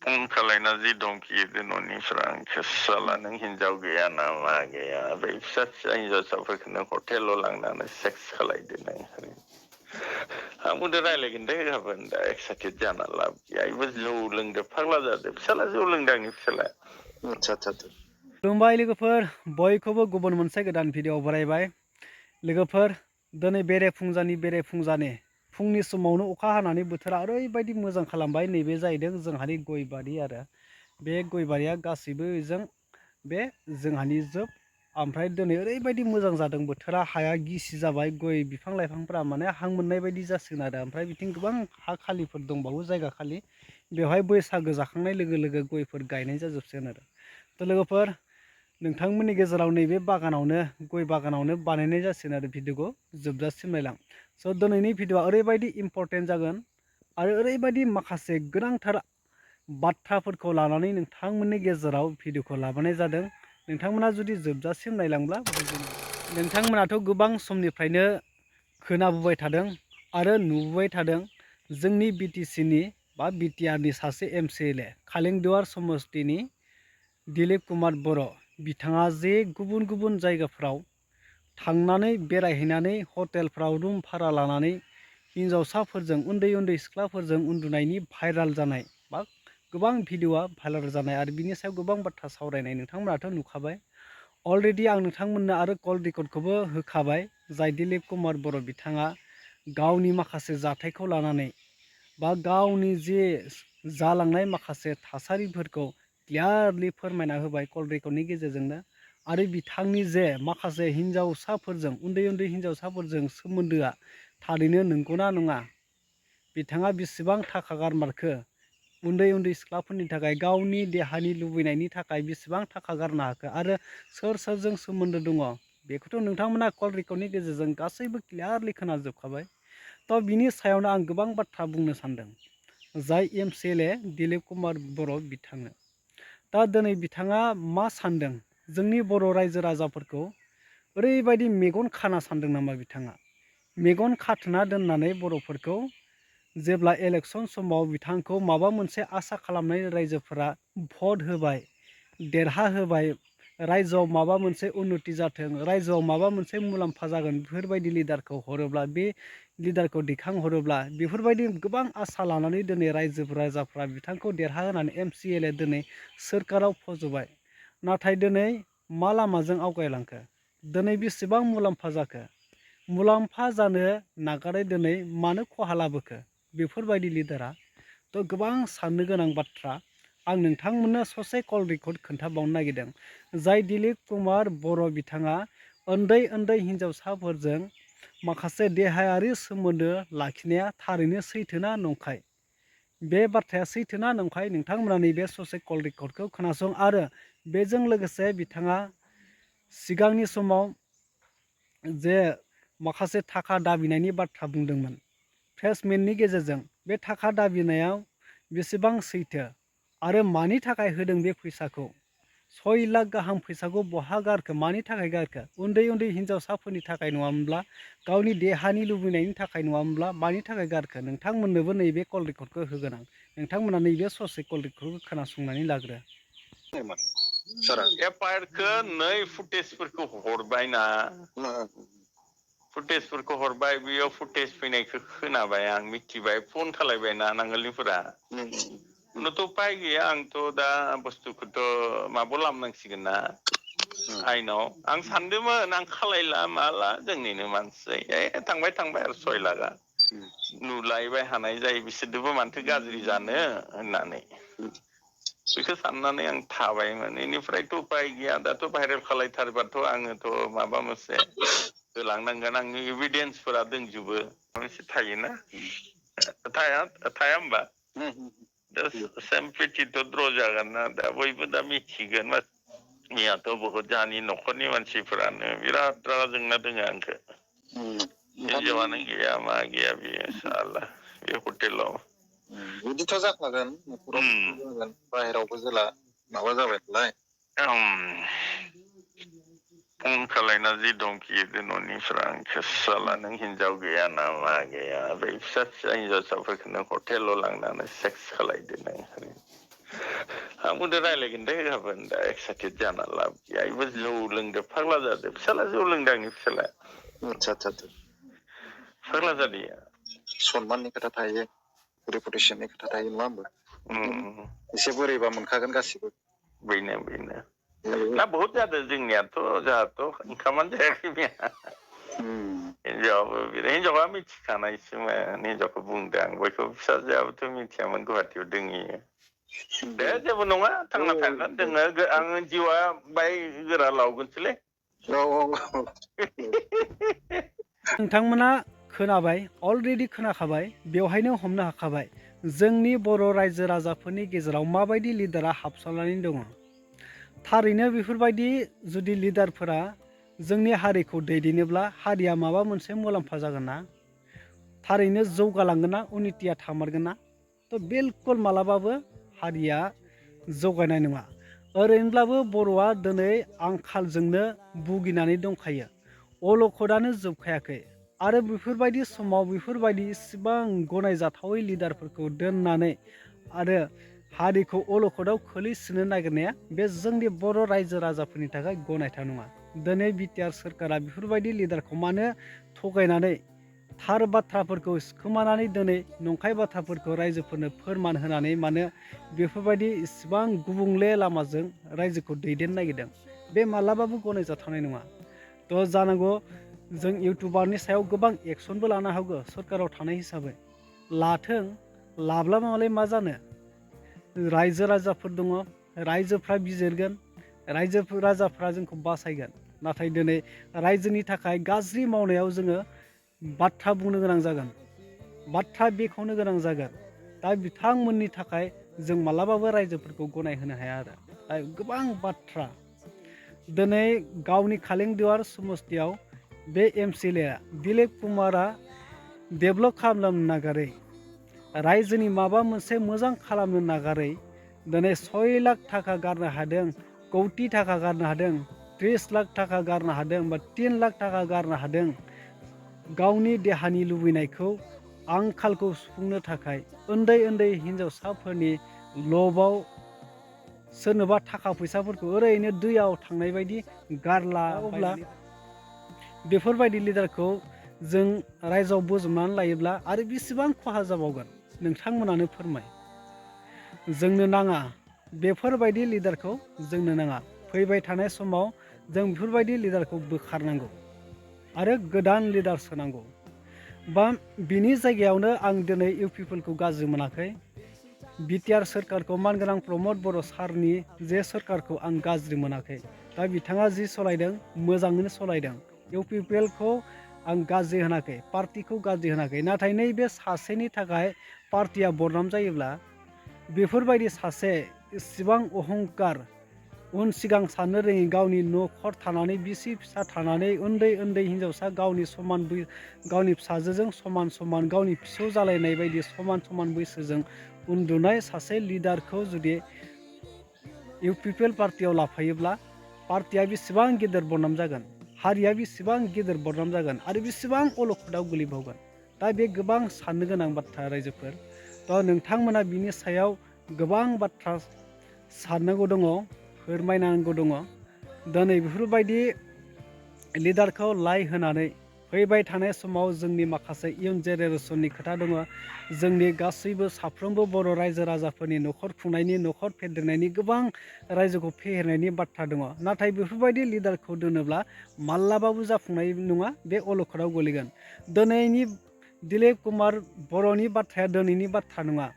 phone खालायना जि दंखियो न'निफ्रा आंखौ साला नों हिनजाव गैया ना मा गैया बै फिसा फिसा हिनजावसाफोरखौनो हटेलाव लांनानै सेक्स खालायदो नों आंबो रायलायगोन दे गाबोन दा एक्साइटेड जाना लाब गैया इबो जौ लोंदो फाग्ला जादो फिसाला जौ लोंदो आंनि फिसाला आतसा खुलुमबाय लोगोफोर बयखौबो गुबुन मोनसे गोदान भिडिअ बरायबाय लोगोफोर दिनै बेरेफुंजानि फुंनि समावनो अखा हानानै बोथोरा ओरैबायदि मोजां खालामबाय नैबे जाहैदों जोंहानि गय बारि आरो बे गय बारिया गासैबो जों बे जोंहानि जोब ओमफ्राय दिनै ओरैबायदि मोजां जादों बोथोरा हाया गिसि जाबाय गय बिफां लाइफांफोरा माने हां मोननाय बायदि जासिगोन आरो ओमफ्राय बिथिं गोबां हा खालिफोर दंबावो जायगा खालि बेवहाय बैसागो जाखांनाय लोगो लोगो गयफोर गायनाय जाजोबसिगोन आरो तो लोगोफोर नोंथांमोननि गेजेराव नैबे बागानावनो गय बागानावनो बानायनाय जासिगोन आरो भिडिअखौ जोबजासिम नायलां स' दिनैनि भिडिअआ ओरैबायदि इम्परटेन्ट जागोन आरो ओरैबायदि माखासे गोनांथार बाथ्राफोरखौ लानानै नोंथांमोननि गेजेराव भिडिअखौ लाबोनाय जादों नोंथांमोना जुदि जोबजासिम नायलांब्ला नोंथांमोनाथ' गोबां समनिफ्रायनो खोनाबोबाय थादों आरो नुबोबाय थादों जोंनि बिटिसिनि बा बिटिआरनि सासे एमसिएलए खालिंदुवार समस्तिनि दिलीप कुमार बर' बिथाङा जे गुबुन गुबुन जायगाफ्राव थांनानै बेरायहैनानै हटेलफ्राव रुम भारा लानानै हिन्जावसाफोरजों उन्दै उन्दै सिख्लाफोरजों उन्दुनायनि भाइराल जानाय बा गोबां भिडिअआ भाइराल जानाय आरो बिनि सायाव गोबां बाथ्रा सावरायनाय नोंथांमोनाथ' नुखाबाय अलरेडि आं नोंथांमोननो आरो कल रेकर्डखौबो होखाबाय जाय दिलीप कुमार बर' बिथाङा गावनि माखासे जाथायखौ लानानै बा गावनि जे जालांनाय माखासे थासारिफोरखौ क्लियारलि फोरमायना होबाय कल रेकर्डनि गेजेरजोंनो आरो बिथांनि जे माखासे हिन्जावसाफोरजों उन्दै उन्दै हिन्जावसाफोरजों सोमोन्दोआ थारैनो नंगौना नङा बिथाङा बेसेबां थाखा गारमारखो उन्दै उन्दै सिख्लाफोरनि थाखाय गावनि देहानि लुबैनायनि थाखाय बेसेबां थाखा गारनो हाखो आरो सोर सोरजों सोमोन्दो दङ बेखौथ' नोंथांमोना कल रेकर्डनि गेजेरजों गासैबो क्लियारलि खोनाजोबखाबाय थ' बिनि सायावनो आं गोबां बाथ्रा बुंनो सानदों जाय एमसिएलए दिलीप कुमार बर' बिथांनो दा दिनै बिथाङा मा सानदों जोंनि बर' रायजो राजाफोरखौ ओरैबायदि मेगन खाना सानदों नामा बिथाङा मेगन खाथेना दोननानै बर'फोरखौ जेब्ला इलेक्सन समाव बिथांखौ माबा मोनसे आसा खालामनाय रायजोफोरा भट होबाय देरहा होबाय रायजोआव माबा मोनसे उन्नति जाथों रायजोआव माबा मोनसे मुलाम्फा जागोन बेफोरबायदि लिडारखौ हरोब्ला बे लिडारखौ दैखांहरोब्ला बेफोरबायदि गोबां आसा लानानै दिनै रायजो राजाफ्रा बिथांखौ देरहा होनानै एमसिएलए दिनै सोरखाराव फज'बाय नाथाय दिनै मा लामाजों आवगायलांखो दिनै बेसेबां मुलाम्फा जाखो मुलाम्फा जानो नागारै दिनै मानो खहा लाबोखो बेफोरबायदि लिडारा थ' गोबां साननो गोनां बाथ्रा आं नोंथांमोननो ससे कल रेकर्ड खोन्थाबावनो नागिरदों जाय दिलीप कुमार बर' बिथाङा उन्दै उन्दै हिन्जावसाफोरजों माखासे देहायारि सोमोन्दो लाखिनाया थारैनो सैथोना नंखाय बे बाथ्राया सैथोना नंखाय नोंथांमोना नैबे ससे कल रेकर्डखौ खोनासं आरो बेजों लोगोसे बिथाङा सिगांनि समाव जे माखासे थाखा दाबिनायनि बाथ्रा बुंदोंमोन प्रेसमेन्टनि गेजेरजों बे थाखा दाबिनायाव बेसेबां सैथो आरो मानि थाखाय होदों बे फैसाखौ 6 लाख गाहाम फैसाखौ बहा गारखो मानि थाखाय गारखो उन्दै उन्दै हिन्जावसाफोरनि थाखाय नङामोनब्ला गावनि देहानि लुबैनायनि थाखाय नङामोनब्ला मानि थाखाय गारखो नोंथांमोननोबो नैबे कल रेकर्डखौ होगोन आं नोंथांमोना नैबे ससे कल रेकर्डखौ खोनासंनानै लाग्रो एफआइआरखौ नै फुटेजफोरखौ हरबायना फुटेजफोरखौ हरबाय बेयाव फुटेज फैनायखौ खोनाबाय आं मिथिबाय फन खालायबायना नांगोलनिफोरा उनावथ' उपाय गैया आंथ' दा बुस्थुखौथ' माबायाव लामनांसिगोन ना आइनाव आं सानदोंमोन आं खालायला माला जोंनिनो मानसि थांबाय आरो 6 लाखआ नुलायबाय हानाय जायो बिसोरदोबो मानथो गाज्रि जानो होननानै बेखौ साननानै आं थाबायमोन बेनिफ्रायथ' उपाय गैया दाथ' भाइरेल खालायथारबाथ' आङोथ' माबा मोनसे होलांनांगोन आंनि एभिडेन्सफोरा दंजोबो मोनसे थायोना थाया होमबा दा सेम्पिटिथ' द्र' जागोन ना दा बयबो दा मिथिगोन मैयाथ' बहुत जोंहानि न'खरनि मानसिफोरानो बिराद रागा जोंना दोङो आंखौ हिनजावानो गैया मा गैया बेयो साला बे हटेलाव बिदिथ' जाखागोन न'खराव जागोन बाहेरावबो जेला माबा जाबाय नालाय फन खालायना जि दंखियो न'निफ्रा आंखौ साला नों हिनजाव गैया ना मा गैया बै फिसा फिसा हिन्जावसाफोरखौनो हटेलाव लांनानै सेक्स खालायदो नों आंबो रायलायगोन दे गाबोन दा एक्साइटेड जाना लाब गैया इबो जौ लोंदो फाग्ला जादो फिसाला जौ लोंदो आंनि फिसाला आतसा फाग्ला जादिया सनमाननि खोथा थायो रेपुटेसननि खोथा थायो नङा होमबा एसे बोरैबा मोनखागोन गासिबो बेनो ना बहुत जादों जोंनियाथ' ओंखामानो जायाखै मैया हिनजावा मिथिखानायसोमोन हिनजावखौ बुंदों आं बयखौबो फिसाजोआबोथ' मिथियामोन गुवाहाटियाव दोंहैयो दे जेबो नङा थांना थागोन जोङो आं जिउआ बाय गोरा लावगोनसोलै नोंथांमोना खोनाबाय अलरेडि खोनाखाबाय बेवहायनो हमनो हाखाबाय जोंनि बर' रायजो राजाफोरनि गेजेराव माबायदि लिडारा हाबसननानै दङ थारैनो बेफोरबायदि जुदि लिडारफोरा जोंनि हारिखौ दैदेनोब्ला हारिया माबा मोनसे मुलाम्फा जागोन ना थारैनो जौगालांगोन ना उन्नतिया थामारगोन ना थ' बिलकुल मालाबाबो हारिया जौगानाय नङा ओरैनोब्लाबो बर'आ दिनै आंखालजोंनो भुगिनानै दंखायो अलखदानो जोबखायाखै आरो बेफोरबायदि समाव बेफोरबायदि इसिबां गनायजाथावै लिडारफोरखौ दोननानै आरो हारिखौ अलखदाव खोलैसोनो नागिरनाया बे जोंनि बर' रायजो राजाफोरनि थाखाय गनायथाव नङा दिनै बिटिआर सोरखारा बेफोरबायदि लिडारखौ मानो थगायनानै थार बाथ्राफोरखौ सिखोमानानै दिनै नंखाय बाथ्राफोरखौ रायजोफोरनो फोरमान होनानै मानो बेफोरबायदि इसिबां गुबुंले लामाजों रायजोखौ दैदेननो नागिरदों बे मालाबाबो गनायजाथावनाय नङा थ' जानांगौ जों इउटुबारनि सायाव गोबां एक्सनबो लानो हागौ सरकाराव थानाय हिसाबै लाथों लाब्ला मालाय मा जानो रायजो राजाफोर दङ रायजोफ्रा बिजिरगोन रायजो राजाफ्रा जोंखौ बासायगोन नाथाय दिनै रायजोनि थाखाय गाज्रि मावनायाव जोङो बाथ्रा बुंनो गोनां जागोन बाथ्रा बेखेवनो गोनां जागोन दा बिथांमोननि थाखाय जों मालाबाबो रायजोफोरखौ गनायहोनो हाया आरो दा गोबां बाथ्रा दिनै गावनि खालेंदुवार समस्तियाव बे एमसिएलए दिलीप कुमारा डेभेलप खालामनो नागारै रायजोनि माबा मोनसे मोजां खालामनो नागारै दिनै 6 लाख थाखा गारनो हादों कौटि थाखा गारनो हादों 30 लाख थाखा गारनो हादों बा 3 लाख थाखा गारनो हादों गावनि देहानि लुबैनायखौ आंखालखौ सुफुंनो थाखाय उन्दै हिन्जावसाफोरनि लबाव सोरनोबा थाखा फैसाफोरखौ ओरैनो दैयाव थांनाय बायदि गारला अब्ला बेफोरबायदि लिडारखौ जों रायजोआव बोजबनानै लायोब्ला आरो बेसेबां खहा जाबावगोन नोंथांमोनानो फोरमाय जोंनो नाङा बेफोरबायदि लिडारखौ जोंनो नाङा फैबाय थानाय समाव जों बेफोरबायदि लिडारखौ बोखारनांगौ आरो गोदान लिडार सोनांगौ बा बिनि जायगायावनो आं दिनै इउ पिपलखौ गाज्रि मोनाखै बिटिआर सोरखारखौ मानगोनां प्रमद बर' सारनि जे सोरखारखौ आं गाज्रि मोनाखै दा बिथाङा जि सलायदों मोजाङैनो सलायदों इउ पिपलखौ आं गाज्रि होनाखै पार्टिखौ गाज्रि होनाखै नाथाय नैबे सासेनि थाखाय पार्टिया बदनाम जायोब्ला बेफोरबायदि सासे इसिबां अहंकार उन सिगां साननो रोङि गावनि न'खर थानानै बिसि फिसा थानानै उन्दै हिन्जावसा गावनि समान गावनि फिसाजोजों समान गावनि फिसौ जालायनाय बायदि समान बैसोजों उन्दुनाय सासे लिडारखौ जुदि इउ पिपल पार्टियाव लाफायोब्ला पार्टिया बेसेबां गेदेर बदनाम जागोन हारिया बेसेबां गेदेर बदनाम जागोन आरो बेसेबां अलखदाव गोलैबावगोन दा बे गोबां साननो गोनां बाथ्रा रायजोफोर थ' नोंथांमोना बिनि सायाव गोबां बाथ्रा साननांगौ दङ फोरमायनांगौ दङ दिनै बेफोरबायदि लिडारखौ लाय होनानै फैबाय थानाय समाव जोंनि माखासे इयुन जेनेरेसननि खोथा दङ जोंनि गासैबो साफ्रोमबो बर' रायजो राजाफोरनि न'खर खुंनायनि न'खर फेदेरनायनि गोबां रायजोखौ फेहेरनायनि बाथ्रा दङ नाथाय बेफोरबायदि लिडारखौ दोनोब्ला माब्लाबाबो जाफुंनाय नङा बे अलखदाव गोलैगोन दिनैनि दिलीप कुमार बर'नि बाथ्राया दिनैनि बाथ्रा नङा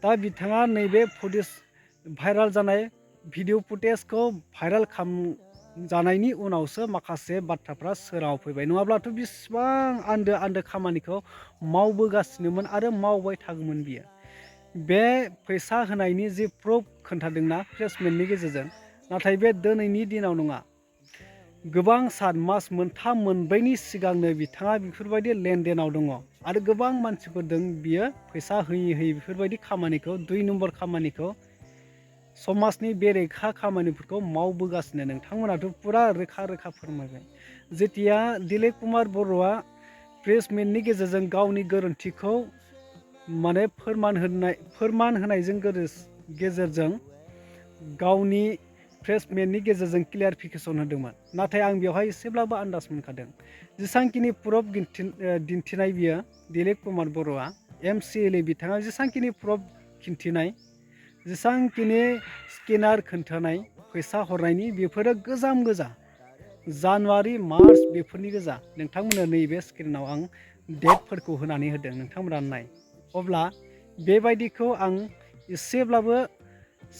दा बिथाङा नैबे फुटेज भाइराल जानाय भिडिअ फुटेजखौ भाइराल खालामजानायनि उनावसो माखासे बाथ्राफ्रा सोराङाव फैबाय नङाब्लाथ' बेसेबां आन्दो खामानिखौ मावबोगासिनोमोन आरो मावबाय थागौमोन बियो बे फैसा होनायनि जि प्रुफ खोन्थादोंना प्लेसमेन्टनि गेजेरजों नाथाय बे दिनैनि दिनाव नङा गोबां सान मास मोनथाम मोनब्रैनि सिगांनो बिथाङा बेफोरबायदि लेनदेनाव दङ आरो गोबां मानसिफोरजों बियो फैसा होयै बेफोरबायदि खामानिखौ 2 नम्बर खामानिखौ समाजनि बेरेखा खामानिफोरखौ मावबोगासिनो नोंथांमोनाथ' पुरा रोखा फोरमायबाय जेतिया दिलीप कुमार बर'आ प्रेसमेन्टनि गेजेरजों गावनि गोरोन्थिखौ माने फोरमान होनायजों गेजेरजों गावनि प्रेसमेन्टनि गेजेरजों क्लियारिफिकेसन होदोंमोन नाथाय आं बेवहाय एसेब्लाबो आन्दाज मोनखादों जेसांखिनि प्रुफ दिन्थिनाय बियो दिलीप कुमार बर'आ MCLA बिथाङा जेसांखिनि प्रुफ खिन्थिनाय जेसांखिनि स्केनार खोन्थानाय फैसा हरनायनि बेफोरो गोजाम गोजा जानुवारि मार्च बेफोरनि गोजा नोंथांमोननो नैबे स्क्रिनाव आं डेटफोरखौ होनानै होदों नोंथांमोना नाय अब्ला बेबायदिखौ आं एसेब्लाबो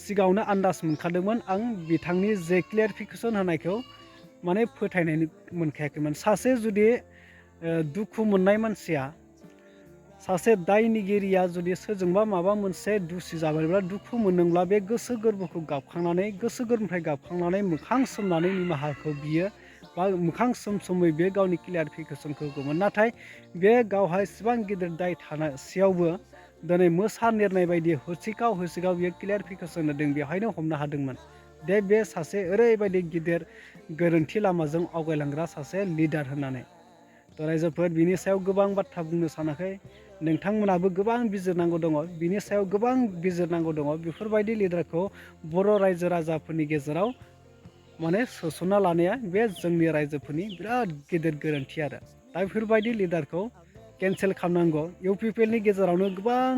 सिगाङावनो आन्दाज मोनखादोंमोन आं बिथांनि जे क्लियारिफिकेसन होनायखौ माने फोथायनाय मोनखायाखैमोन सासे जुदि दुखु मोननाय मानसिया सासे दायनिगिरिया जुदि सोरजोंबा माबा मोनसे दुसि जाबायब्ला दुखु मोनदोंब्ला बे गोसो गोरबोखौ गोसो गोरबोनिफ्राय गाबखांनानै मोखां सोमनानै निमाहाखौ बियो बा मोखां सोमै बे गावनि क्लियारिफिकेसनखौ होगौमोन नाथाय बे गावहा इसिबां गिदिर दाय थासेयावबो दिनै मोसा नेरनाय बायदि हसिगाव बियो क्लियारिफिकेसन होदों बेवहायनो हमनो हादोंमोन बे सासे ओरैबायदि गिदिर गोरोन्थि लामाजों आवगायलांग्रा सासे लिडार होननानै थ' रायजोफोर बिनि सायाव गोबां बाथ्रा बुंनो सानाखै नोंथांमोनाबो गोबां बिजिरनांगौ दङ बिनि सायाव गोबां बिजिरनांगौ दङ बेफोरबायदि लिडारखौ बर' रायजो राजाफोरनि गेजेराव माने सोसनना लानाया बे जोंनि रायजोफोरनि बिराद गिदिर गोरोन्थि आरो दा बेफोरबायदि लिडारखौ केन्सेल खालामनांगौ UPPLनि गेजेरावनो गोबां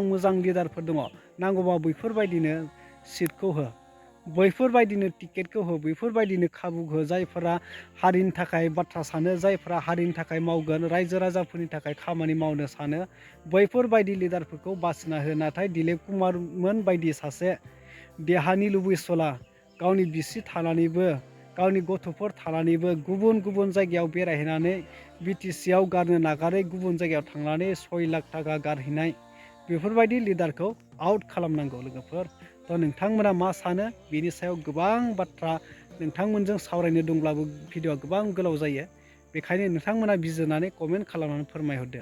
मोजां लिडारफोर दङ नांगौबा बैफोरबायदिनो सिटखौ हो बैफोरबायदिनो टिकेटखौ हो बैफोरबायदिनो खाबु हो जायफोरा हारिनि थाखाय बाथ्रा सानो जायफोरा हारिनि थाखाय मावगोन रायजो राजाफोरनि थाखाय खामानि मावनो सानो बैफोरबायदि लिडारफोरखौ बासिना हो नाथाय दिलीप कुमारमोन बायदि सासे देहानि लुबैसुला गावनि बिसि थानानैबो गावनि गथ'फोर थानानैबो गुबुन जायगायाव बेरायहैनानै BTCआव गारनो नागारै गुबुन जायगायाव थांनानै 6 लाख थाखा गारहैनाय बेफोरबायदि लिडारखौ आउट खालामनांगौ लोगोफोर थ' नोंथांमोना मा सानो बेनि सायाव गोबां बाथ्रा नोंथांमोनजों सावरायनो दंब्लाबो भिडिअआ गोबां गोलाव जायो बेखायनो नोंथांमोना बिजिरनानै कमेन्ट खालामनानै फोरमायहरदो